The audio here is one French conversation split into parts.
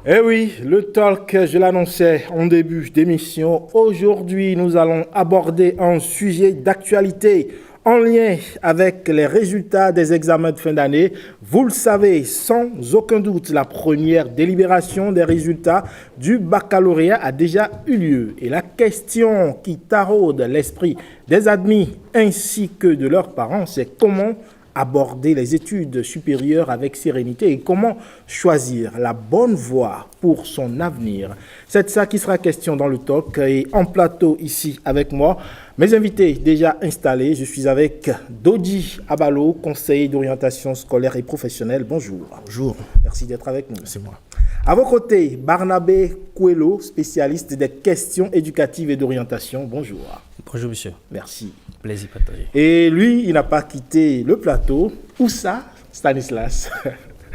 Eh oui, le talk, je l'annonçais en début d'émission. Aujourd'hui, nous allons aborder un sujet d'actualité en lien avec les résultats des examens de fin d'année. Vous le savez, sans aucun doute, la première délibération des résultats du baccalauréat a déjà eu lieu. Et la question qui taraude l'esprit des admis ainsi que de leurs parents, c'est comment aborder les études supérieures avec sérénité et comment choisir la bonne voie pour son avenir. C'est de ça qui sera question dans le talk et en plateau ici avec moi. Mes invités déjà installés, je suis avec Dodi Abalo, conseiller d'orientation scolaire et professionnelle. Bonjour. Bonjour. Merci d'être avec nous. C'est moi. À vos côtés, Barnabé Kouelo, spécialiste des questions éducatives et d'orientation. Bonjour. Bonjour, monsieur. Merci. Plaisir partagé. Et lui, il n'a pas quitté le plateau. Où ça, Stanislas?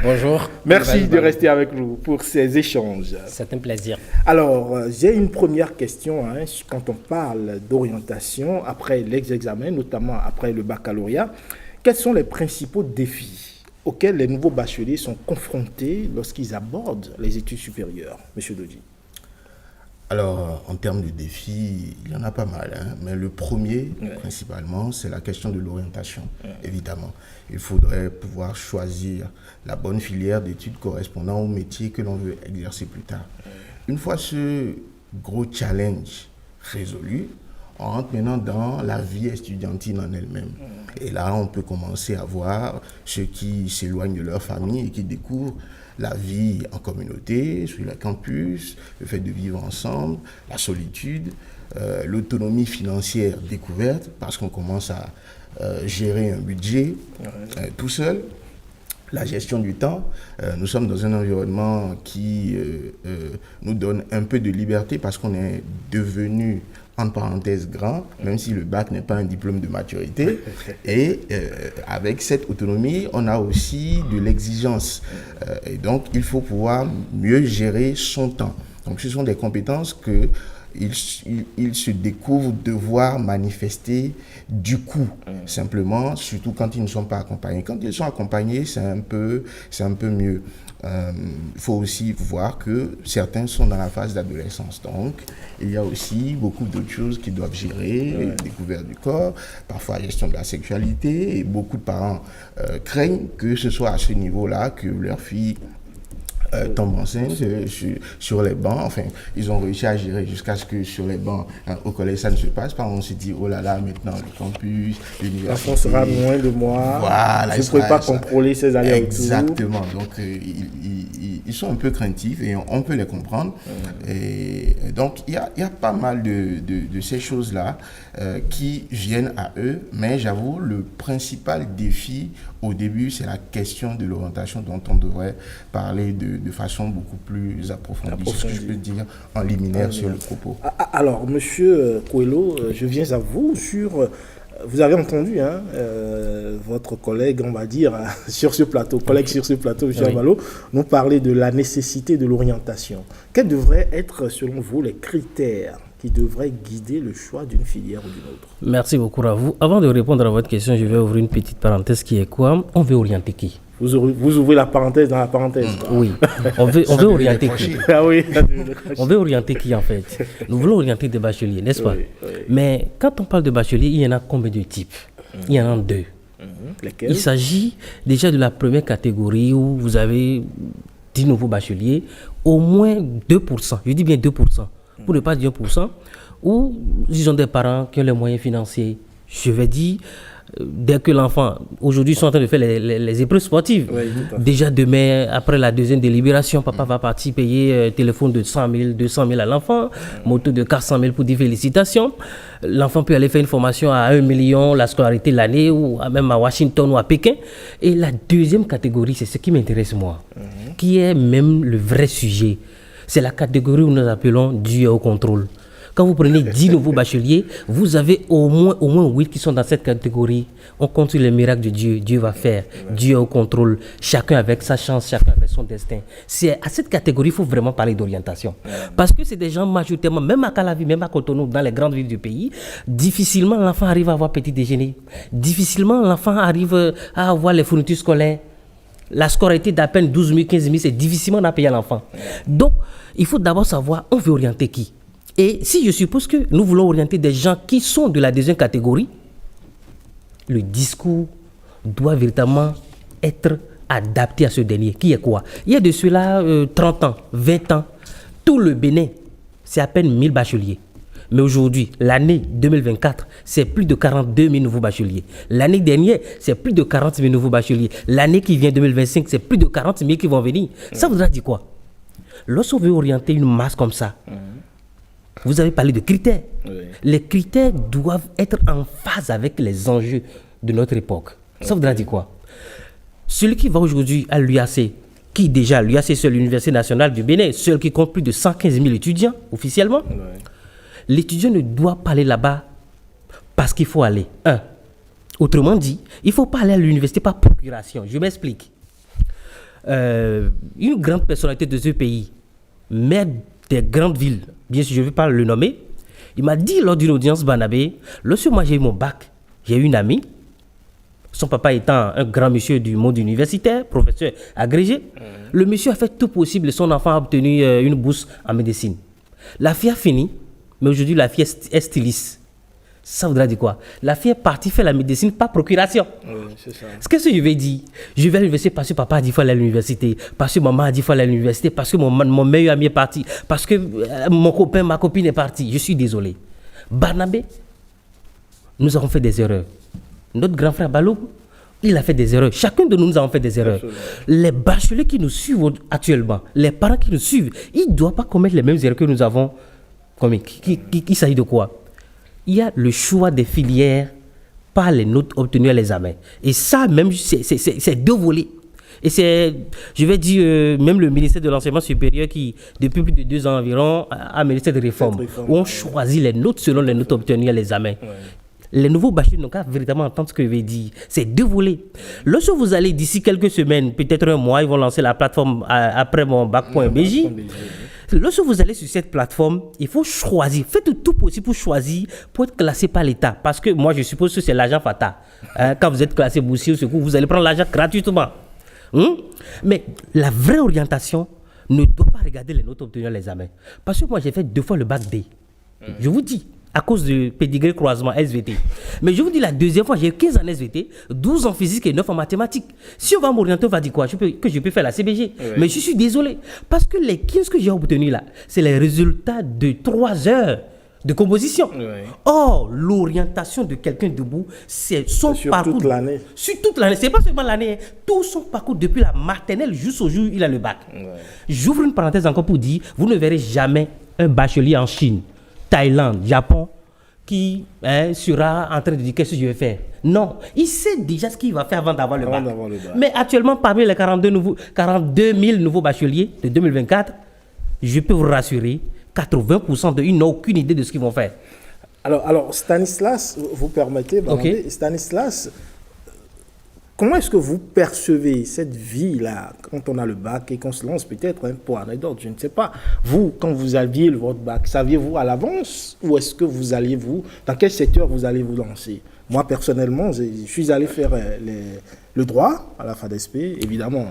Bonjour. Merci de rester avec nous pour ces échanges. C'est un plaisir. Alors, j'ai une première question. Quand on parle d'orientation, après les examens, notamment après le baccalauréat, quels sont les principaux défis auxquels les nouveaux bacheliers sont confrontés lorsqu'ils abordent les études supérieures, Monsieur Dodi? Alors, en termes de défis, il y en a pas mal, mais le premier, principalement, c'est la question de l'orientation, évidemment. Il faudrait pouvoir choisir la bonne filière d'études correspondant au métier que l'on veut exercer plus tard. Une fois ce gros challenge résolu, on rentre maintenant dans la vie estudiantine en elle-même. Et là, on peut commencer à voir ceux qui s'éloignent de leur famille et qui découvrent la vie en communauté, sur le campus, le fait de vivre ensemble, la solitude, l'autonomie financière découverte, parce qu'on commence à gérer un budget tout seul. La gestion du temps, nous sommes dans un environnement qui nous donne un peu de liberté parce qu'on est devenu, entre parenthèses, grand, même si le bac n'est pas un diplôme de maturité. Et avec cette autonomie, on a aussi de l'exigence. Et donc, il faut pouvoir mieux gérer son temps. Donc, ce sont des compétences que il se découvre devoir manifester du coup, simplement, surtout quand ils ne sont pas accompagnés. Quand ils sont accompagnés, c'est un peu mieux. Il faut aussi voir que certains sont dans la phase d'adolescence. Donc, il y a aussi beaucoup d'autres choses qu'ils doivent gérer, découverte du corps, parfois gestion de la sexualité. Et beaucoup de parents craignent que ce soit à ce niveau-là que leur fille tombent enceintes sur les bancs. Enfin, ils ont réussi à gérer jusqu'à ce que sur les bancs, au collège, ça ne se passe pas. On se dit, oh là là, maintenant, le campus, l'université. L'enfant sera loin de moi. Voilà. Je ne pourrai pas contrôler ses allers-retours. Exactement. Donc, ils sont un peu craintifs et on peut les comprendre. Et donc, il y a pas mal de ces choses-là qui viennent à eux. Mais j'avoue, le principal défi au début, c'est la question de l'orientation dont on devrait parler de façon beaucoup plus approfondie. C'est ce que je peux dire en liminaire sur le propos. Alors, Monsieur Kouelo, je viens à vous sur... Vous avez entendu votre collègue, on va dire, sur ce plateau, M. Abalo, nous parler de la nécessité de l'orientation. Quels devraient être, selon vous, les critères qui devraient guider le choix d'une filière ou d'une autre? Merci beaucoup à vous. Avant de répondre à votre question, je vais ouvrir une petite parenthèse qui est quoi? On veut orienter qui? Vous ouvrez la parenthèse dans la parenthèse. Oui, on veut orienter qui? Ah oui. On veut orienter qui en fait? Nous voulons orienter des bacheliers, n'est-ce pas? Oui. Mais quand on parle de bacheliers, il y en a combien de types? Il y en a deux. Lesquels? Il s'agit déjà de la première catégorie où vous avez 10 nouveaux bacheliers, au moins 2%, je dis bien 2%, pour ne pas dire 1%, où ils ont des parents qui ont les moyens financiers. Je vais dire, dès que l'enfant, aujourd'hui, ils sont en train de faire les épreuves sportives. Oui, déjà demain, après la deuxième délibération, papa va partir payer téléphone de 100 000, 200 000 à l'enfant, moto de 400 000 pour dire félicitations. L'enfant peut aller faire une formation à 1 million, la scolarité l'année, ou même à Washington ou à Pékin. Et la deuxième catégorie, c'est ce qui m'intéresse moi, qui est même le vrai sujet. C'est la catégorie où nous appelons Dieu au contrôle. Quand vous prenez 10 nouveaux bacheliers, vous avez au moins 8 qui sont dans cette catégorie. On compte sur les miracles de Dieu. Dieu va faire. Dieu est au contrôle. Chacun avec sa chance, chacun avec son destin. C'est à cette catégorie qu'il faut vraiment parler d'orientation. Parce que c'est des gens majoritairement, même à Calavi, même à Cotonou, dans les grandes villes du pays, difficilement l'enfant arrive à avoir petit déjeuner. Difficilement l'enfant arrive à avoir les fournitures scolaires. La scolarité d'à peine 12 000, 15 000, c'est difficilement à payer à l'enfant. Donc, il faut d'abord savoir, on veut orienter qui. Et si je suppose que nous voulons orienter des gens qui sont de la deuxième catégorie, le discours doit véritablement être adapté à ce dernier. Qui est quoi? Il y a de cela 30 ans, 20 ans, tout le Bénin, c'est à peine 1000 bacheliers. Mais aujourd'hui, l'année 2024, c'est plus de 42 000 nouveaux bacheliers. L'année dernière, c'est plus de 40 000 nouveaux bacheliers. L'année qui vient, 2025, c'est plus de 40 000 qui vont venir. Ça voudra dire quoi? Lorsqu'on veut orienter une masse comme ça, vous avez parlé de critères. Oui. Les critères doivent être en phase avec les enjeux de notre époque. Ça voudra dire quoi? Celui qui va aujourd'hui à l'UAC, qui déjà, l'UAC c'est l'Université nationale du Bénin, celui qui compte plus de 115 000 étudiants officiellement, l'étudiant ne doit pas aller là-bas parce qu'il faut aller. Autrement dit, il ne faut pas aller à l'université par procuration. Je m'explique. Une grande personnalité de ce pays, maire des grandes villes, bien sûr je ne vais pas le nommer, il m'a dit lors d'une audience Barnabé, lorsque moi j'ai eu mon bac, j'ai eu une amie, son papa étant un grand monsieur du monde universitaire, professeur agrégé, le monsieur a fait tout possible, son enfant a obtenu une bourse en médecine. La fille a fini, mais aujourd'hui la fille est styliste. Ça voudrait dire quoi? La fille est partie faire la médecine par procuration. Oui, c'est ça. Qu'est-ce que je vais dire? Je vais à l'université parce que papa a dit qu'il faut aller à l'université, parce que maman a dit qu'il faut aller à l'université, parce que mon meilleur ami est parti, parce que mon copain, ma copine est partie. Je suis désolé. Barnabé, nous avons fait des erreurs. Notre grand frère Balou, il a fait des erreurs. Chacun de nous, nous avons fait des erreurs. Absolument. Les bacheliers qui nous suivent actuellement, les parents qui nous suivent, ils ne doivent pas commettre les mêmes erreurs que nous avons commis. Il s'agit de quoi? Il y a le choix des filières par les notes obtenues à l'examen. Et ça, même, c'est deux volets. Et c'est, je vais dire, même le ministère de l'Enseignement supérieur qui, depuis plus de 2 ans environ, a mené cette réforme où on choisit les notes selon les notes obtenues à l'examen. Ouais. Les nouveaux bacheliers n'ont qu'à véritablement entendre ce que je vais dire. C'est deux volets. Lorsque vous allez d'ici quelques semaines, peut-être un mois, ils vont lancer la plateforme après mon bac.bj. Lorsque vous allez sur cette plateforme, il faut choisir. Faites tout possible pour choisir, pour être classé par l'État. Parce que moi, je suppose que c'est l'argent FATA. Quand vous êtes classé boursier au secours, vous allez prendre l'argent gratuitement. Mais la vraie orientation ne doit pas regarder les notes obtenues à l'examen. Parce que moi, j'ai fait 2 fois le bac D. Je vous dis. À cause du pédigré croisement SVT. Mais je vous dis, la deuxième fois, j'ai 15 ans en SVT, 12 en physique et 9 en mathématiques. Si on va m'orienter, on va dire quoi? Que je peux faire la CBG. Oui. Mais je suis désolé. Parce que les 15 que j'ai obtenus là, c'est les résultats de 3 heures de composition. Oui. Or, l'orientation de quelqu'un debout, c'est son parcours. Sur toute l'année. Sur toute l'année. C'est pas seulement l'année. Tout son parcours depuis la maternelle jusqu'au jour où il a le bac. Oui. J'ouvre une parenthèse encore pour dire, vous ne verrez jamais un bachelier en Chine, Thaïlande, Japon, qui sera en train de dire qu'est-ce que je vais faire. Non, il sait déjà ce qu'il va faire avant d'avoir le bac. Mais actuellement, parmi les 42 000 nouveaux bacheliers de 2024, je peux vous rassurer, 80% d'eux n'ont aucune idée de ce qu'ils vont faire. Alors Stanislas, vous permettez, okay. Stanislas, comment est-ce que vous percevez cette vie-là quand on a le bac et qu'on se lance peut-être pour anecdote, je ne sais pas. Vous, quand vous aviez votre bac, saviez-vous à l'avance ou est-ce que vous alliez dans quel secteur vous allez vous lancer? Moi, personnellement, je suis allé faire le droit à la FADESP. Évidemment,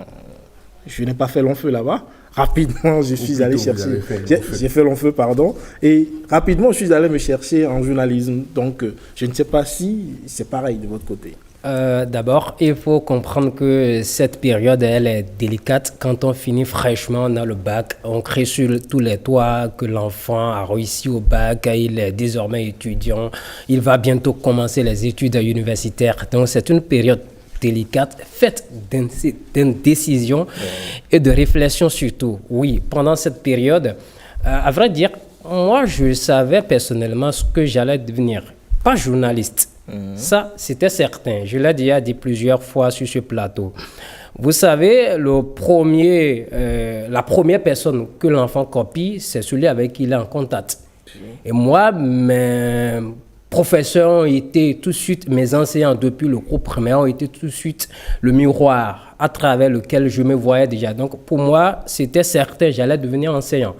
je n'ai pas fait long feu là-bas. Rapidement, je suis allé chercher. J'ai fait long feu, pardon. Et rapidement, je suis allé me chercher en journalisme. Donc, je ne sais pas si c'est pareil de votre côté. D'abord, il faut comprendre que cette période, elle est délicate. Quand on finit fraîchement, on a le bac, on crie sur tous les toits que l'enfant a réussi au bac, il est désormais étudiant, il va bientôt commencer les études universitaires. Donc, c'est une période délicate, faite d'indécision et de réflexion surtout. Oui, pendant cette période, à vrai dire, moi, je savais personnellement ce que j'allais devenir. Pas journaliste. Ça, c'était certain. Je l'ai déjà dit plusieurs fois sur ce plateau. Vous savez, la première personne que l'enfant copie, c'est celui avec qui il est en contact. Et moi, mes professeurs ont été tout de suite, mes enseignants depuis le cours primaire ont été tout de suite le miroir à travers lequel je me voyais déjà. Donc, pour moi, c'était certain, j'allais devenir enseignant.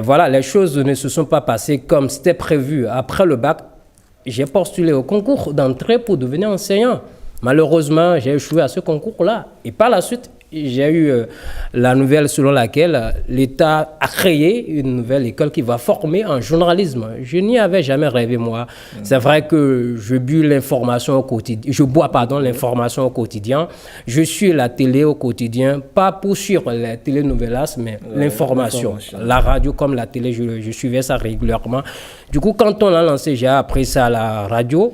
Voilà, les choses ne se sont pas passées comme c'était prévu. Après le bac, j'ai postulé au concours d'entrée pour devenir enseignant. Malheureusement, j'ai échoué à ce concours-là. Et par la suite, j'ai eu la nouvelle selon laquelle l'État a créé une nouvelle école qui va former en journalisme. Je n'y avais jamais rêvé, moi. C'est vrai que je bois l'information au quotidien. L'information au quotidien. Je suis la télé au quotidien, pas pour suivre les télénovelas, mais l'information. La radio comme la télé, je suivais ça régulièrement. Du coup, quand on l'a lancé, j'ai appris ça à la radio.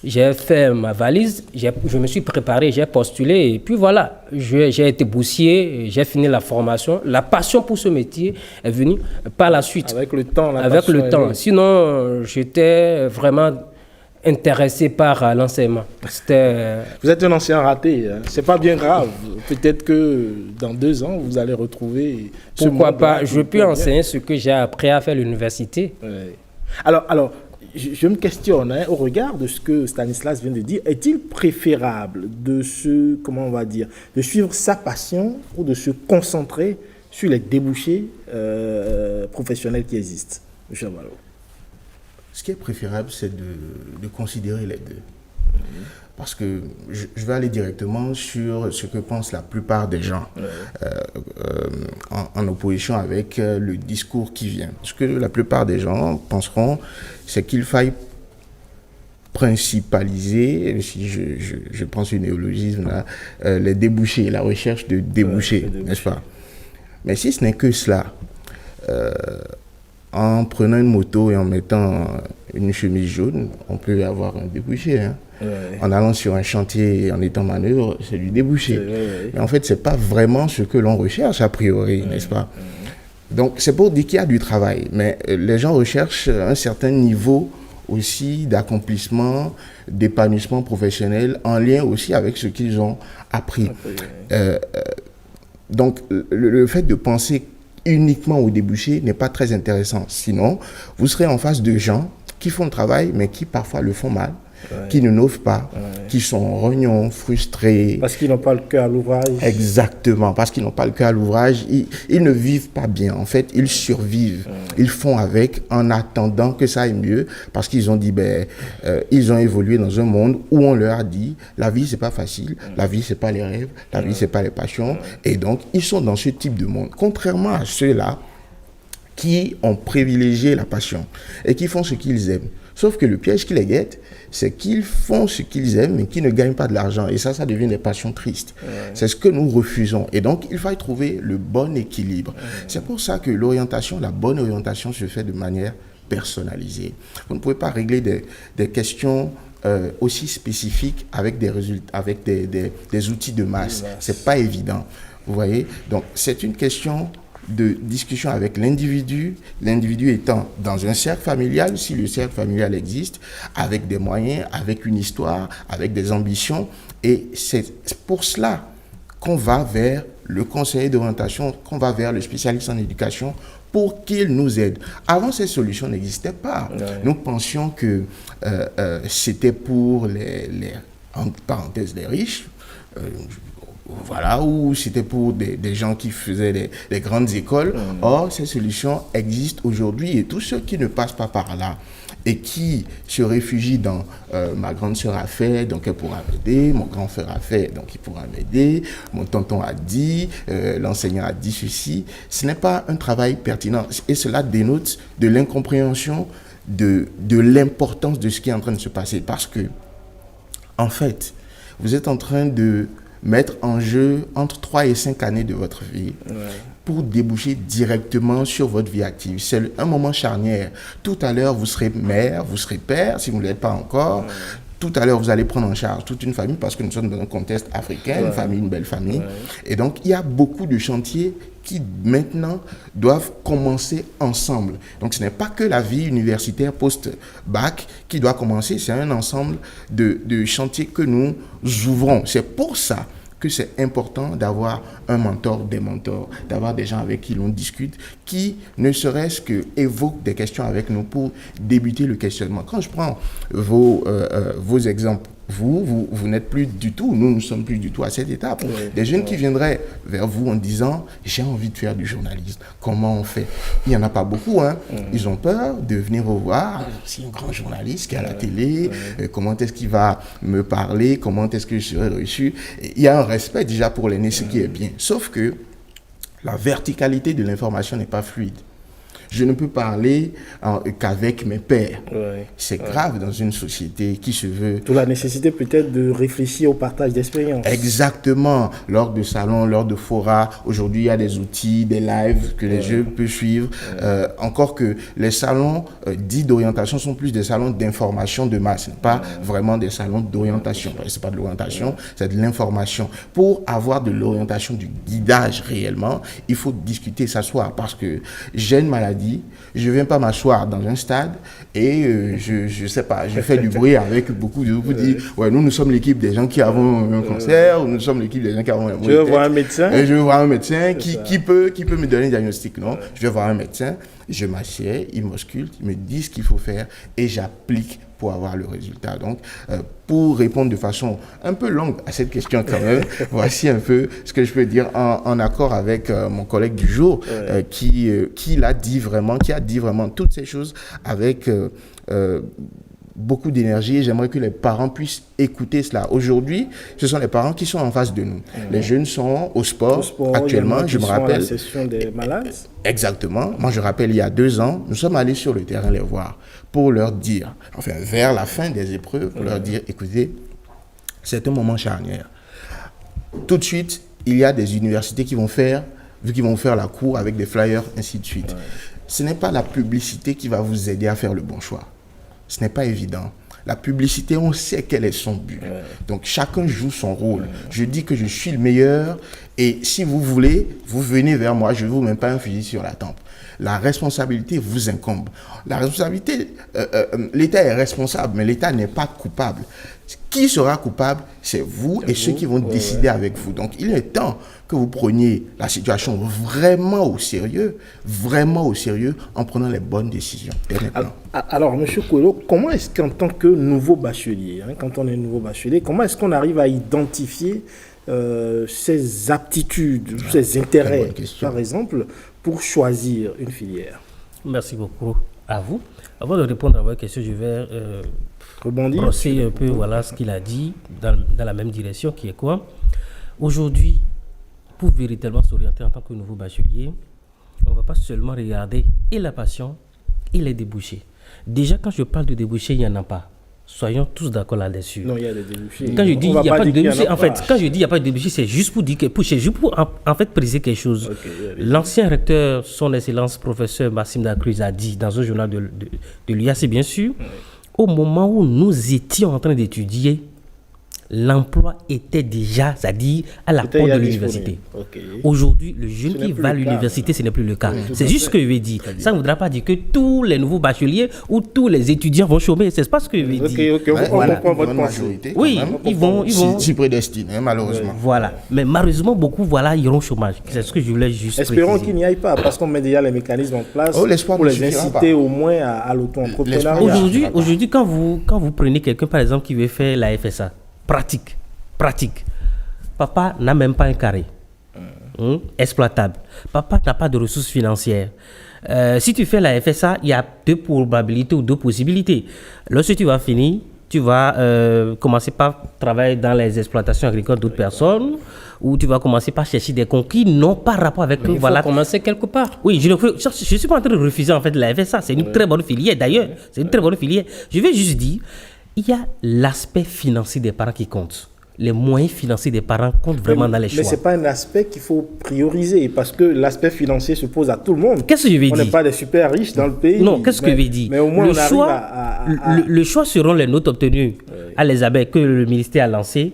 J'ai fait ma valise, je me suis préparé, j'ai postulé et puis voilà, j'ai été boursier, j'ai fini la formation. La passion pour ce métier est venue par la suite. Avec le temps, Avec le temps. Sinon, j'étais vraiment intéressé par l'enseignement. Vous êtes un ancien raté, hein. C'est pas bien grave. Peut-être que dans 2 ans, vous allez retrouver... Pourquoi pas? Je peux enseigner ce que j'ai appris à faire à l'université. Ouais. Alors, je me questionne, hein, au regard de ce que Stanislas vient de dire, est-il préférable de de suivre sa passion ou de se concentrer sur les débouchés professionnels qui existent? M. Avalo. Ce qui est préférable, c'est de considérer les deux. Parce que je vais aller directement sur ce que pensent la plupart des gens en opposition avec le discours qui vient. Ce que la plupart des gens penseront, c'est qu'il faille principaliser, si je prends ce néologisme là, les débouchés, la recherche de débouchés, n'est-ce pas? Mais si ce n'est que cela, en prenant une moto et en mettant une chemise jaune, on peut avoir un débouché. Hein. En allant sur un chantier et en étant manœuvre, c'est du débouché. Mais en fait, ce n'est pas vraiment ce que l'on recherche a priori, n'est-ce pas? Donc, c'est pour dire qu'il y a du travail. Mais les gens recherchent un certain niveau aussi d'accomplissement, d'épanouissement professionnel en lien aussi avec ce qu'ils ont appris. Donc, le fait de penser uniquement au débouché n'est pas très intéressant. Sinon, vous serez en face de gens qui font le travail, mais qui parfois le font mal, qui ne n'osent pas, qui sont rognons, frustrés. Parce qu'ils n'ont pas le cœur à l'ouvrage. Exactement, parce qu'ils n'ont pas le cœur à l'ouvrage. Ils ne vivent pas bien. En fait, ils survivent. Ils font avec en attendant que ça aille mieux, parce qu'ils ont dit, ils ont évolué dans un monde où on leur a dit, la vie, c'est pas facile, la vie, c'est pas les rêves, la vie, c'est pas les passions. Et donc, ils sont dans ce type de monde. Contrairement à ceux-là qui ont privilégié la passion et qui font ce qu'ils aiment. Sauf que le piège qui les guette, c'est qu'ils font ce qu'ils aiment, mais qui ne gagnent pas de l'argent. Et ça devient des passions tristes. C'est ce que nous refusons. Et donc, il faut trouver le bon équilibre. C'est pour ça que la bonne orientation se fait de manière personnalisée. Vous ne pouvez pas régler des questions aussi spécifiques avec des résultats, avec des outils de masse. C'est pas évident. Vous voyez? Donc, c'est une question de discussion avec l'individu étant dans un cercle familial, si le cercle familial existe, avec des moyens, avec une histoire, avec des ambitions. Et c'est pour cela qu'on va vers le conseiller d'orientation, qu'on va vers le spécialiste en éducation pour qu'il nous aide. Avant, ces solutions n'existaient pas. Nous pensions que c'était pour entre parenthèses, les riches, ou c'était pour des gens qui faisaient des grandes écoles. Or, ces solutions existent aujourd'hui et tous ceux qui ne passent pas par là et qui se réfugient dans ma grande sœur a fait, donc elle pourra m'aider, mon grand frère a fait, donc il pourra m'aider, mon tonton a dit, l'enseignant a dit ceci, ce n'est pas un travail pertinent et cela dénote de l'incompréhension de l'importance de ce qui est en train de se passer parce que, en fait, vous êtes en train de mettre en jeu entre 3 et 5 années de votre vie pour déboucher directement sur votre vie active. C'est un moment charnière. Tout à l'heure, vous serez mère, vous serez père, si vous ne l'êtes pas encore. Tout à l'heure, vous allez prendre en charge toute une famille parce que nous sommes dans un contexte africain, une famille, une belle famille. Et donc, il y a beaucoup de chantiers qui, maintenant, doivent commencer ensemble. Donc, ce n'est pas que la vie universitaire post-bac qui doit commencer, c'est un ensemble de chantiers que nous ouvrons. C'est pour ça que c'est important d'avoir un mentor, des mentors, d'avoir des gens avec qui l'on discute, qui ne serait-ce que évoquent des questions avec nous pour débuter le questionnement. Quand je prends vos exemples vous n'êtes plus du tout, nous ne sommes plus du tout à cette étape. Des jeunes qui viendraient vers vous en disant « j'ai envie de faire du journalisme, comment on fait ?» Il n'y en a pas beaucoup, hein. Ils ont peur de venir vous voir, c'est un grand journaliste qui est à la télé, comment est-ce qu'il va me parler, comment est-ce que je serai reçu. Il y a un respect déjà pour l'aîné, ce qui est bien. Sauf que la verticalité de l'information n'est pas fluide. Je ne peux parler qu'avec mes pairs. C'est grave dans une société qui se veut... D'où la nécessité peut-être de réfléchir au partage d'expériences. Exactement. Lors de salons, lors de forats, aujourd'hui il y a des outils, des lives que les jeunes peuvent suivre. Encore que les salons dits d'orientation sont plus des salons d'information de masse, pas vraiment des salons d'orientation. C'est pas de l'orientation, c'est de l'information. Pour avoir de l'orientation, du guidage réellement, il faut discuter, s'asseoir. Parce que j'ai une maladie, je ne viens pas m'asseoir dans un stade et je sais pas, je fais du bruit avec beaucoup de gens qui disent ouais, nous sommes l'équipe des gens qui avons un cancer, ou nous sommes l'équipe des gens qui avons un Je veux voir un médecin. Je veux voir un médecin qui peut me donner un diagnostic. Non, je vais voir un médecin, je m'assieds, il m'ausculte, il me dit ce qu'il faut faire et j'applique pour avoir le résultat. Donc, pour répondre de façon un peu longue à cette question quand même, voici un peu ce que je peux dire en accord avec mon collègue du jour qui a dit vraiment toutes ces choses avec beaucoup d'énergie et j'aimerais que les parents puissent écouter cela. Aujourd'hui, ce sont les parents qui sont en face de nous. Les jeunes sont au sport actuellement, je me rappelle. La session des malades. Exactement. Moi, je rappelle, il y a 2 ans, nous sommes allés sur le terrain les voir pour leur dire, enfin, vers la fin des épreuves, pour leur dire, écoutez, c'est un moment charnière. Tout de suite, il y a des universités qui vont faire la cour avec des flyers, ainsi de suite. Ce n'est pas la publicité qui va vous aider à faire le bon choix. Ce n'est pas évident. La publicité, on sait quel est son but. Donc, chacun joue son rôle. Je dis que je suis le meilleur et si vous voulez, vous venez vers moi, je ne vous mets pas un fusil sur la tempe. La responsabilité vous incombe. La responsabilité, l'État est responsable, mais l'État n'est pas coupable. Qui sera coupable? C'est vous et ceux qui vont décider avec vous. Donc, il est temps que vous preniez la situation vraiment au sérieux, en prenant les bonnes décisions. Alors, M. Kouelo, comment est-ce qu'en tant que nouveau bachelier, quand on est nouveau bachelier, comment est-ce qu'on arrive à identifier ses aptitudes, ses intérêts, par exemple, pour choisir une filière? Merci beaucoup à vous. Avant de répondre à votre question, je vais brosser un peu ce qu'il a dit dans la même direction, qui est quoi? Aujourd'hui, pour véritablement s'orienter en tant que nouveau bachelier, on ne va pas seulement regarder et la passion et les débouchés. Déjà, quand je parle de débouchés, il n'y en a pas. Soyons tous d'accord là-dessus. Non, il y a des débouchés. Quand je dis il n'y a pas de débouchés, en fait, quand je dis il n'y a pas de débouchés, c'est juste pour dire que, en fait préciser quelque chose. L'ancien recteur, son excellence professeur Massim Dacruz a dit dans un journal de l'UAC, bien sûr, au moment où nous étions en train d'étudier, l'emploi était déjà, c'est-à-dire à la porte de l'université. Aujourd'hui, le jeune qui va à l'université, ce n'est plus le cas. C'est juste ce que je vais dire. Ça ne voudra pas dire que tous les nouveaux bacheliers ou tous les étudiants vont chômer. C'est pas ce que je vais dire. On comprend votre majorité. Oui, ils vont. Si prédestinés, malheureusement. Voilà. Mais malheureusement, beaucoup iront au chômage. C'est ce que je voulais juste Espérons préciser. qu'ils n'y aillent pas, parce qu'on met déjà les mécanismes en place pour les inciter au moins à l'auto-entrepreneuriat. Aujourd'hui, quand vous prenez quelqu'un, par exemple, qui veut faire la FSA, pratique. Papa n'a même pas un carré exploitable. Papa n'a pas de ressources financières. Si tu fais la FSA, il y a 2 probabilités ou 2 possibilités. Lorsque tu vas finir, tu vas commencer par travailler dans les exploitations agricoles d'autres personnes, ou tu vas commencer par chercher des conquis qui n'ont pas rapport avec eux. Il faut commencer quelque part. Oui, je ne suis pas en train de refuser en fait la FSA. C'est une très bonne filière d'ailleurs. C'est une très bonne filière. Je vais juste dire, il y a l'aspect financier des parents qui compte. Les moyens financiers des parents comptent vraiment dans les choix. Mais ce n'est pas un aspect qu'il faut prioriser parce que l'aspect financier se pose à tout le monde. Qu'est-ce que je vais dire? On n'est pas des super riches dans le pays. Non, qu'est-ce que je vais dire? Mais au moins, le choix selon les notes obtenues à l'ESABEC que le ministère a lancé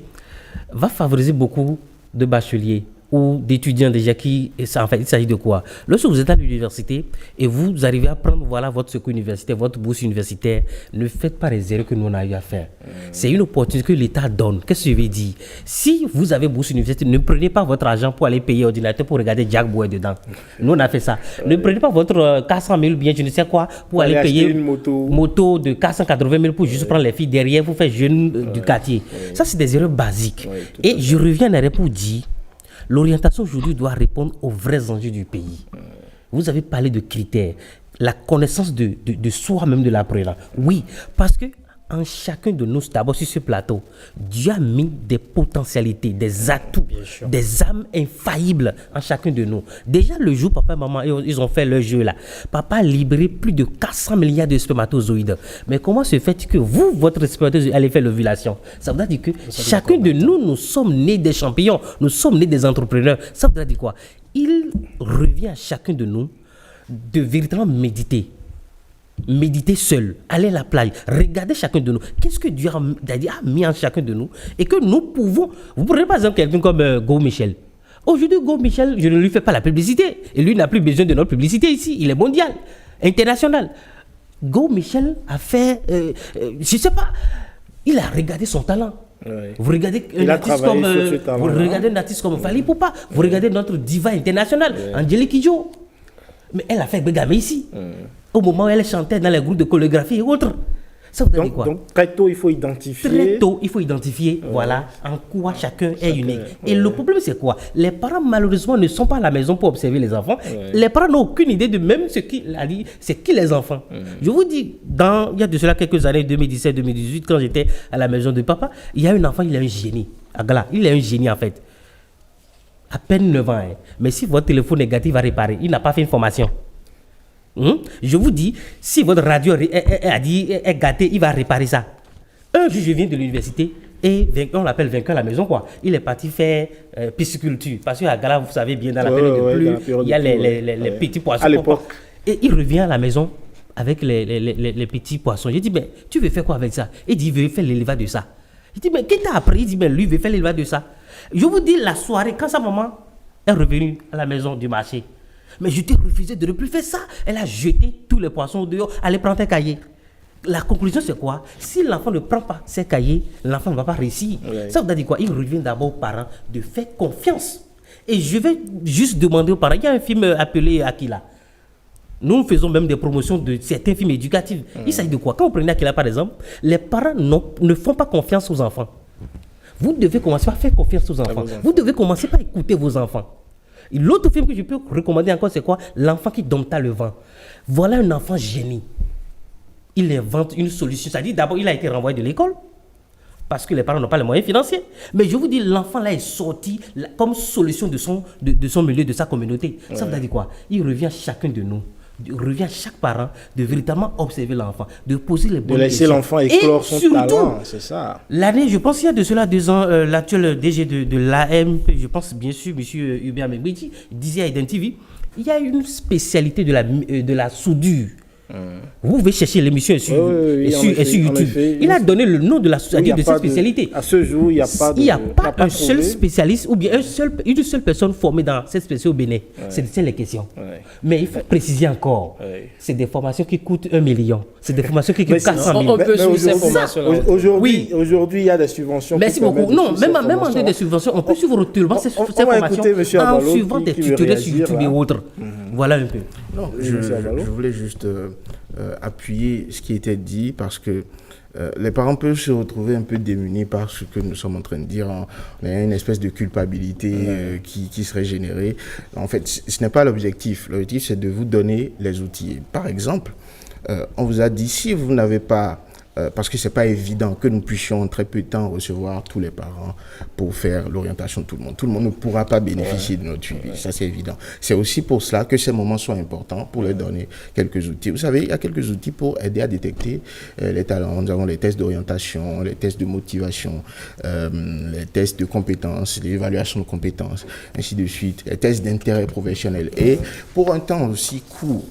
va favoriser beaucoup de bacheliers ou d'étudiants déjà qui... En fait, il s'agit de quoi? Lorsque vous êtes à l'université et vous arrivez à prendre votre secours universitaire, votre bourse universitaire, ne faites pas les erreurs que nous on a eu à faire. C'est une opportunité que l'État donne. Qu'est-ce que je veux dire? Si vous avez bourse universitaire, ne prenez pas votre argent pour aller payer ordinateur pour regarder Jack Boy dedans. Nous, on a fait ça. Ne prenez pas votre 400 000 ou bien je ne sais quoi pour aller payer une moto de 480 000 pour juste prendre les filles derrière pour faire jeune du quartier. Ça, c'est des erreurs basiques. Et je reviens en arrière pour dire l'orientation aujourd'hui doit répondre aux vrais enjeux du pays. Vous avez parlé de critères, la connaissance de soi-même de l'apprenant. Oui, parce que en chacun de nous, d'abord sur ce plateau, Dieu a mis des potentialités, des atouts, des âmes infaillibles en chacun de nous. Déjà, le jour, papa et maman, ils ont fait leur jeu là. Papa a libéré plus de 400 milliards de spermatozoïdes. Mais comment se fait que vous, votre spermatozoïde, allez faire l'ovulation? Ça veut dire que chacun de nous, nous sommes nés des champions, nous sommes nés des entrepreneurs. Ça veut dire quoi? Il revient à chacun de nous de véritablement méditer. Méditer seul, aller à la plage, regarder chacun de nous. Qu'est-ce que Dieu a mis en chacun de nous et que nous pouvons. Vous prenez par exemple quelqu'un comme Go Michel. Aujourd'hui, Go Michel, je ne lui fais pas la publicité. Et lui n'a plus besoin de notre publicité ici. Il est mondial, international. Go Michel a fait, je ne sais pas, il a regardé son talent. Oui. Vous regardez un artiste comme Fally Poupa, vous regardez notre diva internationale, Angélique Kidjo. Mais elle a fait Bégamé ici. Au moment où elle chantait dans les groupes de chorégraphie et autres. Ça veut dire quoi? Donc, très tôt, il faut identifier. Très tôt, il faut identifier, voilà, en quoi chacun est unique. Et le problème, c'est quoi? Les parents, malheureusement, ne sont pas à la maison pour observer les enfants. Les parents n'ont aucune idée de même ce qu'il a dit. C'est qui les enfants? Je vous dis, il y a de cela quelques années, 2017-2018, quand j'étais à la maison de papa, il y a un enfant, il est un génie. Agala, il est un génie, en fait. À peine 9 ans. Hein. Mais si votre téléphone négatif va réparer, il n'a pas fait une formation. Je vous dis, si votre radio est gâtée, il va réparer ça. Un jour, je viens de l'université et on l'appelle vainqueur à la maison, quoi. Il est parti faire pisciculture. Parce qu'à Gala, vous savez bien, dans la période de pluie, il y a les petits poissons. À l'époque. Et il revient à la maison avec les petits poissons. J'ai dit, mais tu veux faire quoi avec ça? Il dit, il veut faire l'élevage de ça. Je dis, mais qui t'a appris? Il dit, mais lui, il veut faire l'élevage de ça. Je vous dis, la soirée, quand sa maman est revenue à la maison du marché, mais je t'ai refusé de ne plus faire ça. Elle a jeté tous les poissons dehors. Allez prendre tes cahiers. La conclusion, c'est quoi? Si l'enfant ne prend pas ses cahiers, l'enfant ne va pas réussir. Ça veut dire quoi? Il revient d'abord aux parents de faire confiance. Et je vais juste demander aux parents. Il y a un film appelé Aquila. Nous faisons même des promotions de certains films éducatifs. Il s'agit de quoi? Quand vous prenez Aquila, par exemple, les parents ne font pas confiance aux enfants. Vous devez commencer par faire confiance aux enfants. Vous devez commencer par écouter vos enfants. L'autre film que je peux recommander encore, c'est quoi? L'enfant qui dompta le vent. Voilà un enfant génie. Il invente une solution. C'est-à-dire, d'abord, il a été renvoyé de l'école parce que les parents n'ont pas les moyens financiers. Mais je vous dis, l'enfant là est sorti comme solution de son milieu, de sa communauté. Ça veut dire quoi? Il revient à chacun de nous. Il revient à chaque parent de véritablement observer l'enfant, de poser les bonnes questions. De laisser l'enfant éclore son talent, c'est ça. L'année, je pense qu'il y a de cela 2 ans, l'actuel DG de l'AMP, je pense bien sûr, M. Hubert Megbeti, disait à Eden TV, il y a une spécialité de la soudure. Vous pouvez chercher l'émission sur YouTube. Il a donné le nom de la soudure de cette spécialité. À ce jour, il n'y a pas un seul spécialiste ou bien une seule personne formée dans cette spécialité au Bénin. C'est les questions. Mais il faut préciser encore. C'est des formations qui coûtent 1 million. C'est des formations qui coûtent 400 000. On peut suivre ces formations. Aujourd'hui, il y a des subventions. Merci beaucoup. Non, même en des subventions, on peut suivre retournement ces formations en suivant des tutoriels sur YouTube et autres. Voilà un peu. Non, je voulais juste appuyer ce qui était dit parce que les parents peuvent se retrouver un peu démunis par ce que nous sommes en train de dire. On a une espèce de culpabilité qui serait générée. En fait, ce n'est pas l'objectif. L'objectif, c'est de vous donner les outils. Par exemple, on vous a dit, si vous n'avez pas parce que ce n'est pas évident que nous puissions en très peu de temps recevoir tous les parents pour faire l'orientation de tout le monde. Tout le monde ne pourra pas bénéficier de notre suivi, ça c'est évident. C'est aussi pour cela que ces moments sont importants, pour leur donner quelques outils. Vous savez, il y a quelques outils pour aider à détecter les talents. Nous avons les tests d'orientation, les tests de motivation, les tests de compétences, l'évaluation de compétences, ainsi de suite, les tests d'intérêt professionnel. Et pour un temps aussi court,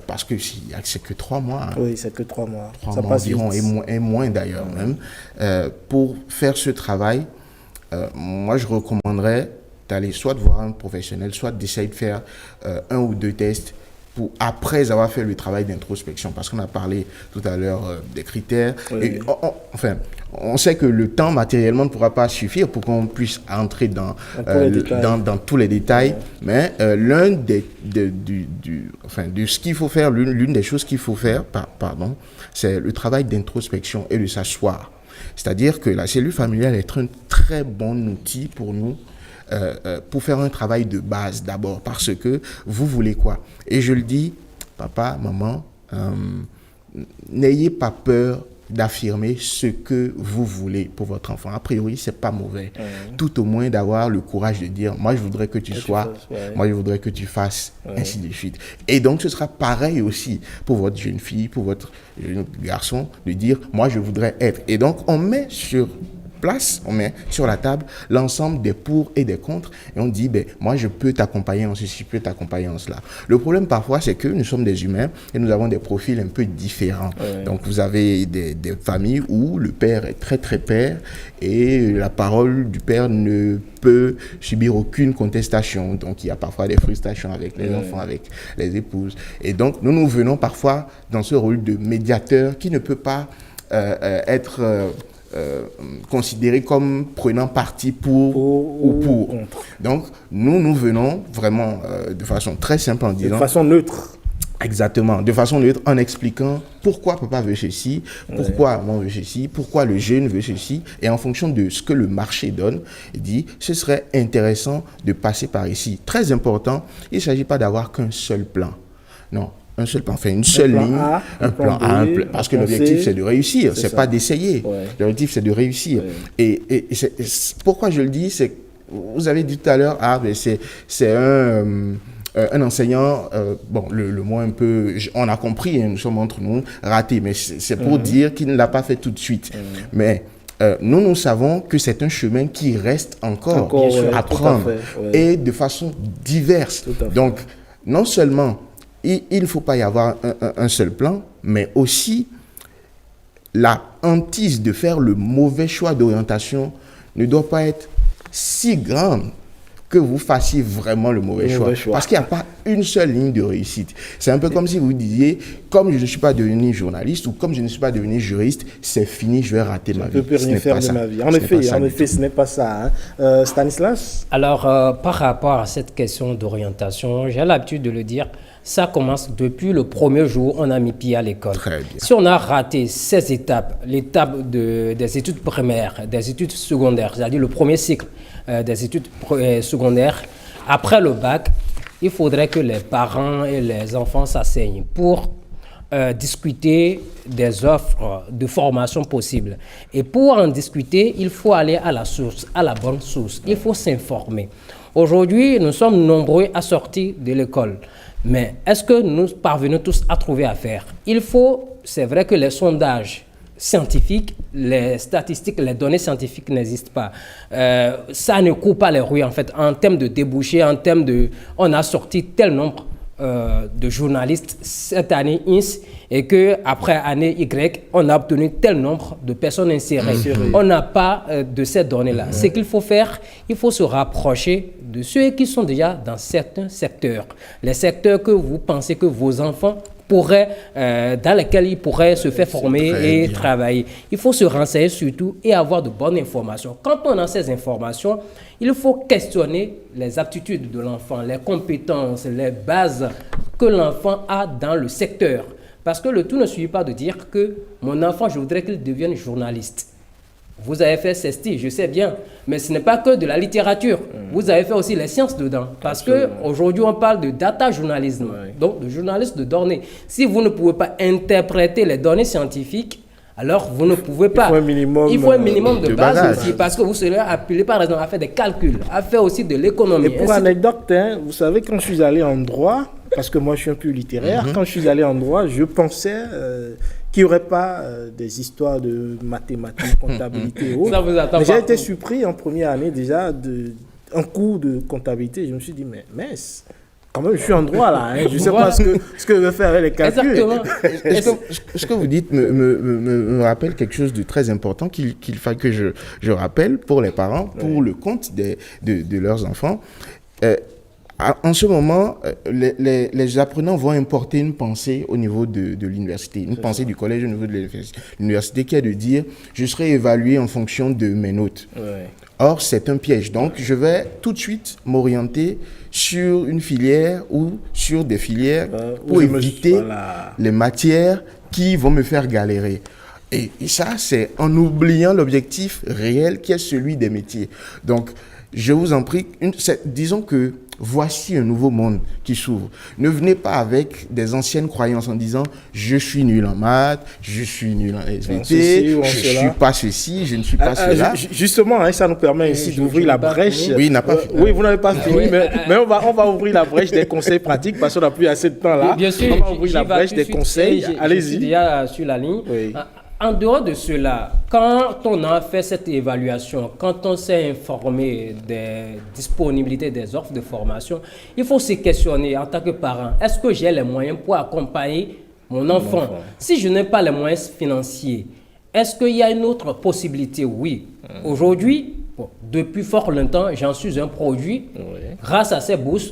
parce que c'est que 3 mois. Hein. Oui, c'est que 3 mois. 3 mois environ, et moins d'ailleurs même. Pour faire ce travail, moi je recommanderais d'aller soit de voir un professionnel, soit d'essayer de faire un ou deux tests après avoir fait le travail d'introspection, parce qu'on a parlé tout à l'heure des critères. Oui. Et on sait que le temps matériellement ne pourra pas suffire pour qu'on puisse entrer dans tous les détails, mais l'un de ce qu'il faut faire, l'une des choses qu'il faut faire, c'est le travail d'introspection et de s'asseoir. C'est-à-dire que la cellule familiale est un très bon outil pour nous, pour faire un travail de base d'abord, parce que vous voulez quoi? Et je le dis, papa, maman, n'ayez pas peur d'affirmer ce que vous voulez pour votre enfant. A priori, c'est pas mauvais. Tout au moins d'avoir le courage de dire, moi je voudrais que tu sois, moi je voudrais que tu fasses, ainsi de suite. Et donc ce sera pareil aussi pour votre jeune fille, pour votre jeune garçon, de dire, moi je voudrais être. Et donc on met sur la table l'ensemble des pour et des contre et on dit, moi je peux t'accompagner en ceci, je peux t'accompagner en cela. Le problème parfois, c'est que nous sommes des humains et nous avons des profils un peu différents. Donc vous avez des familles où le père est très très père et la parole du père ne peut subir aucune contestation. Donc il y a parfois des frustrations avec les enfants, avec les épouses. Et donc nous venons parfois dans ce rôle de médiateur qui ne peut pas être considéré comme prenant parti pour ou pour. Donc, nous venons vraiment de façon très simple en disant... De façon neutre. Exactement, de façon neutre, en expliquant pourquoi papa veut ceci, pourquoi maman veut ceci, pourquoi le jeune veut ceci, et en fonction de ce que le marché donne, il dit, ce serait intéressant de passer par ici. Très important, il ne s'agit pas d'avoir qu'un seul plan. Non. Un seul plan, une seule ligne, un plan A, parce que l'objectif c'est de réussir, c'est pas d'essayer. L'objectif c'est de réussir. Et pourquoi je le dis, c'est que vous avez dit tout à l'heure, c'est un enseignant, le mot un peu, on a compris, nous sommes entre nous, raté, mais c'est pour dire qu'il ne l'a pas fait tout de suite. Mais nous savons que c'est un chemin qui reste encore à prendre, et de façon diverse. Donc, non seulement il ne faut pas y avoir un seul plan, mais aussi la hantise de faire le mauvais choix d'orientation ne doit pas être si grande que vous fassiez vraiment le mauvais choix. Parce qu'il n'y a pas une seule ligne de réussite. C'est un peu comme si vous disiez, comme je ne suis pas devenu journaliste ou comme je ne suis pas devenu juriste, c'est fini, je vais rater ma vie. Je ne peux plus rien faire de ma vie. En effet, ce n'est pas ça. Stanislas? Alors, par rapport à cette question d'orientation, j'ai l'habitude de le dire, ça commence depuis le premier jour où on a mis pied à l'école. Si on a raté ces étapes, l'étape des études primaires, des études secondaires, c'est-à-dire le premier cycle des études secondaires, après le bac, il faudrait que les parents et les enfants s'asseyent pour discuter des offres de formation possibles. Et pour en discuter, il faut aller à la source, à la bonne source. Il faut s'informer. Aujourd'hui, nous sommes nombreux à sortir de l'école. Mais est-ce que nous parvenons tous à trouver affaire? C'est vrai que les sondages scientifiques, les statistiques, les données scientifiques n'existent pas. Ça ne court pas les rues, en fait, en termes de débouchés, en termes de... On a sorti tel nombre de journalistes cette année INS et qu'après année Y, on a obtenu tel nombre de personnes insérées. On n'a pas de ces données-là. Ce qu'il faut faire, il faut se rapprocher de ceux qui sont déjà dans certains secteurs. Les secteurs que vous pensez que vos enfants dans lesquels ils pourraient se faire former et travailler. Il faut se renseigner surtout et avoir de bonnes informations. Quand on a ces informations, il faut questionner les aptitudes de l'enfant, les compétences, les bases que l'enfant a dans le secteur. Parce que le tout ne suffit pas de dire que mon enfant, je voudrais qu'il devienne journaliste. Vous avez fait CESTI, je sais bien, mais ce n'est pas que de la littérature. Vous avez fait aussi les sciences dedans. Parce qu'aujourd'hui, on parle de data journalisme, donc de journaliste de données. Si vous ne pouvez pas interpréter les données scientifiques, alors vous ne pouvez pas. Il faut un minimum de base aussi, parce que vous serez appelé par exemple à faire des calculs, à faire aussi de l'économie. Et pour anecdote, vous savez, quand je suis allé en droit, parce que moi je suis un peu littéraire, quand je suis allé en droit, je pensais qu'il n'y aurait pas des histoires de mathématiques, comptabilité et autres. Mais j'ai été surpris en première année déjà d'un cours de comptabilité. Je me suis dit, mais Quand même, je suis en droit là. Hein. Je ne sais pas ce que veut faire les calculs. Exactement. Ce que vous dites me rappelle quelque chose de très important qu'il faut que je rappelle pour les parents, pour le compte de leurs enfants. En ce moment, les apprenants vont importer une pensée au niveau de l'université, une pensée du collège au niveau de l'université qui est de dire « je serai évalué en fonction de mes notes ». Or, c'est un piège. Donc, je vais tout de suite m'orienter sur une filière ou sur des filières pour éviter les matières qui vont me faire galérer. Et ça, c'est en oubliant l'objectif réel qui est celui des métiers. Donc, je vous en prie, disons que voici un nouveau monde qui s'ouvre. Ne venez pas avec des anciennes croyances en disant « je suis nul en maths, je suis nul en SVT, je ne suis pas ceci, je ne suis pas cela ». Justement, hein, ça nous permet ici d'ouvrir la brèche. Oui, il n'a pas fini. Oui, vous n'avez pas fini, mais on va ouvrir la brèche des conseils pratiques parce qu'on n'a plus assez de temps là. Bien sûr, on va ouvrir la brèche des conseils. Allez-y. Je suis déjà sur la ligne. Oui. En dehors de cela, quand on a fait cette évaluation, quand on s'est informé des disponibilités des offres de formation, il faut se questionner en tant que parent, est-ce que j'ai les moyens pour accompagner mon enfant? Si je n'ai pas les moyens financiers, est-ce qu'il y a une autre possibilité? Oui. Aujourd'hui, depuis fort longtemps, j'en suis un produit. Grâce à ces bourses,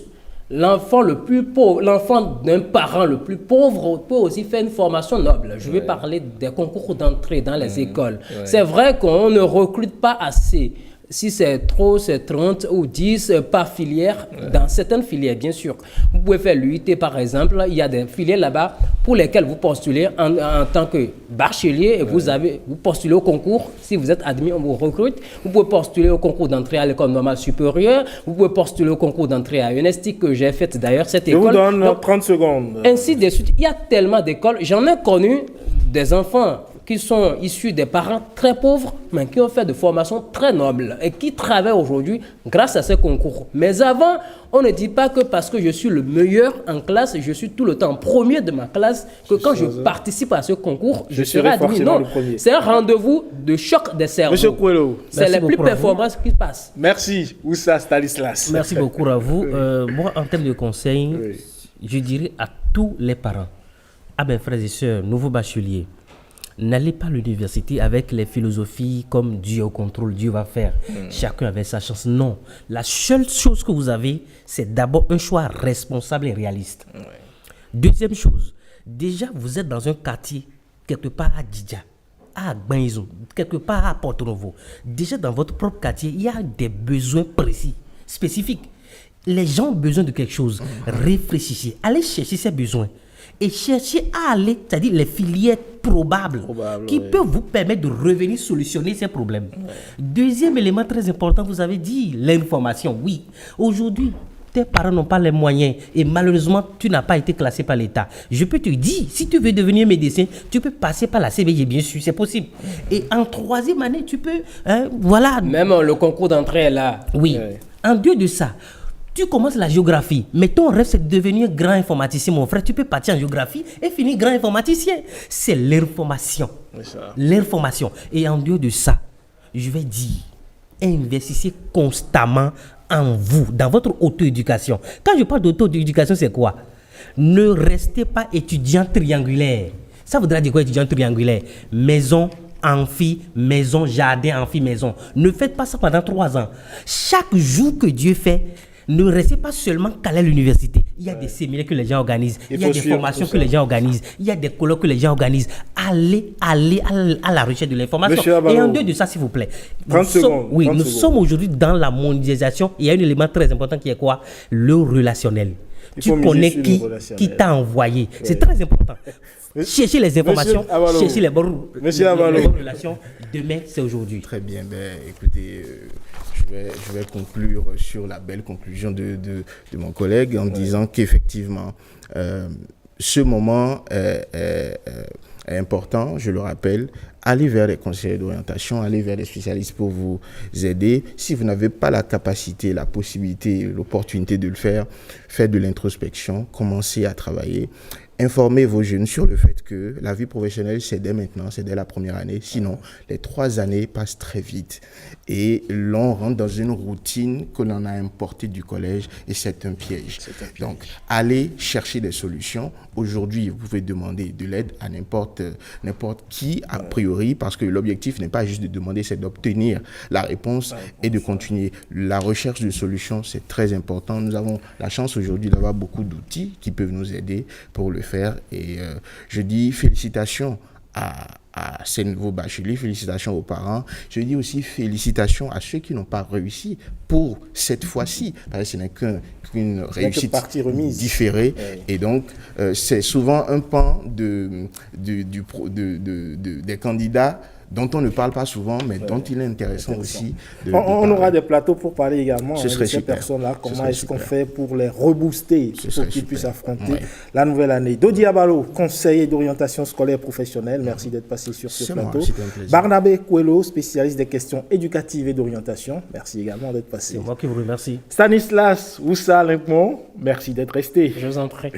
l'enfant le plus pauvre, l'enfant d'un parent le plus pauvre peut aussi faire une formation noble. Je vais parler des concours d'entrée dans les écoles. C'est vrai qu'on ne recrute pas assez. Si c'est trop, c'est 30 ou 10 par filière, dans certaines filières, bien sûr. Vous pouvez faire l'UIT, par exemple. Il y a des filières là-bas pour lesquelles vous postulez en tant que bachelier et vous postulez au concours. Si vous êtes admis, on vous recrute. Vous pouvez postuler au concours d'entrée à l'école normale supérieure. Vous pouvez postuler au concours d'entrée à UNESTIC que j'ai fait d'ailleurs cette école. Je vous donne 30 secondes. Ainsi de suite. Il y a tellement d'écoles. J'en ai connu des enfants qui sont issus des parents très pauvres, mais qui ont fait de formations très nobles et qui travaillent aujourd'hui grâce à ces concours. Mais avant, on ne dit pas que parce que je suis le meilleur en classe, je suis tout le temps premier de ma classe, que quand je participe à ce concours, je serai admis. Non, c'est un rendez-vous de choc des cerveaux. Monsieur Coelho, c'est les plus performances qui passent. Merci, Oussa Stanislas. Merci beaucoup à vous. Moi, en termes de conseils, je dirais à tous les parents, à mes frères et sœurs, nouveaux bacheliers, n'allez pas à l'université avec les philosophies comme Dieu au contrôle, Dieu va faire. Chacun avait sa chance. Non. La seule chose que vous avez, c'est d'abord un choix responsable et réaliste. Deuxième chose, déjà vous êtes dans un quartier, quelque part à Didja, à Gbanizou, quelque part à Porto-Novo. Déjà dans votre propre quartier, il y a des besoins précis, spécifiques. Les gens ont besoin de quelque chose. Réfléchissez, allez chercher ces besoins. Et chercher à aller, c'est-à-dire les filières probables qui peuvent vous permettre de revenir solutionner ces problèmes. Deuxième élément très important, vous avez dit l'information. Oui, aujourd'hui, tes parents n'ont pas les moyens et malheureusement, tu n'as pas été classé par l'État. Je peux te dire, si tu veux devenir médecin, tu peux passer par la CBG, bien sûr, c'est possible. Et en troisième année, tu peux, voilà. Même le concours d'entrée est là. Oui. En dehors de ça, tu commences la géographie, mais ton rêve c'est de devenir grand informaticien, mon frère. Tu peux partir en géographie et finir grand informaticien. C'est l'information. L'information. Et en dehors de ça, je vais dire, investissez constamment en vous, dans votre auto-éducation. Quand je parle d'auto-éducation, c'est quoi? Ne restez pas étudiant triangulaire. Ça voudra dire quoi, étudiant triangulaire? Maison, amphi, maison, jardin, amphi, maison. Ne faites pas ça pendant 3 ans. Chaque jour que Dieu fait, ne restez pas seulement calé à l'université. Il y a des séminaires que les gens organisent. Il y a des formations que les gens organisent. Il y a des colloques que les gens organisent. Allez à la recherche de l'information. Et en dehors de ça, s'il vous plaît. Nous sommes aujourd'hui dans la mondialisation. Il y a un élément très important qui est quoi? Le relationnel. Tu connais qui t'a envoyé. C'est très important. Cherchez les informations, cherchez les bonnes relations. Demain, c'est aujourd'hui. Très bien. Écoutez, je vais conclure sur la belle conclusion de mon collègue en disant qu'effectivement, ce moment est important, je le rappelle. Allez vers les conseillers d'orientation, allez vers les spécialistes pour vous aider. Si vous n'avez pas la capacité, la possibilité, l'opportunité de le faire, faites de l'introspection, commencez à travailler. informez vos jeunes sur le fait que la vie professionnelle, c'est dès maintenant, c'est dès la première année. Sinon, les 3 années passent très vite. Et l'on rentre dans une routine que l'on a importée du collège et c'est un piège. Donc, allez chercher des solutions. Aujourd'hui, vous pouvez demander de l'aide à n'importe qui, a priori, parce que l'objectif n'est pas juste de demander, c'est d'obtenir la réponse et de continuer. La recherche de solutions, c'est très important. Nous avons la chance aujourd'hui d'avoir beaucoup d'outils qui peuvent nous aider pour le faire. Et je dis félicitations à ces nouveaux bacheliers, félicitations aux parents. Je dis aussi félicitations à ceux qui n'ont pas réussi pour cette fois-ci. Parce que ce n'est qu'une réussite différée. Et donc, c'est souvent un pan des candidats dont on ne parle pas souvent, mais dont il est intéressant aussi. On aura des plateaux pour parler également de ces personnes-là. Comment est-ce qu'on fait pour les rebooster pour qu'ils puissent affronter la nouvelle année. Dodi Abalo, conseiller d'orientation scolaire professionnelle, merci d'être passé sur ce plateau. Barnabé Coelho, spécialiste des questions éducatives et d'orientation, merci également d'être passé. C'est moi qui vous remercie. Stanislas Oussa Limpon, merci d'être resté. Je vous en prie.